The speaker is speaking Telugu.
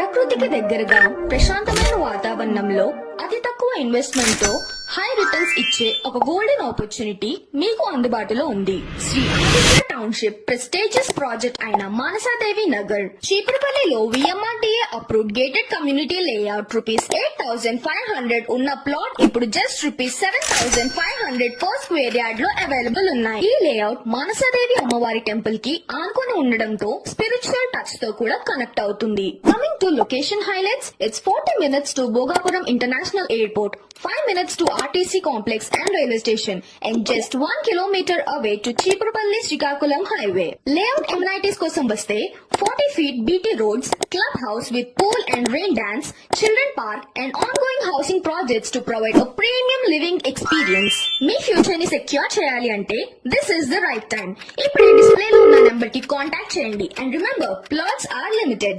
ప్రకృతికి దగ్గరగా ప్రశాంతమైన వాతావరణంలో అతి తక్కువ ఇన్వెస్ట్మెంట్ తో హై రిటర్న్స్ ఇచ్చే ఒక గోల్డెన్ ఆపర్చునిటీ మీకు అందుబాటులో ఉంది. Shri Aditya township prestigious project అయిన మానసాదేవి నగర్ చీపురుపల్లిలో VMRDA approved gated community layout ₹8,500 ఉన్న ప్లాట్ ఇప్పుడు జస్ట్ ₹7,500 పర్ స్క్వేర్ యార్డ్ లో అవైలబుల్ ఉన్నాయి. ఈ లేఅవుట్ మానసాదేవి అమ్మవారి టెంపుల్ కి ఆనుకొని ఉండడంతో స్పిరిచువల్ టచ్ తో కూడా కనెక్ట్ అవుతుంది. Coming to location highlights, it's 40 minutes to Bhogapuram International Airport, 5 minutes to RTC complex and railway station, and just 1 kilometer away to Cheepurpalli Srikakulam highway. Layout amenities kosam vaste 40 feet BT roads, clubhouse with pool and rain dance, children park, and ongoing housing projects to provide a premium living experience. Me future ని సెక్యూర్ చేయాలి అంటే this is the right time. ఇప్పుడే డిస్ప్లే లో ఉన్న నెంబర్ కి కాంటాక్ట్ చేయండి. And remember, plots are limited.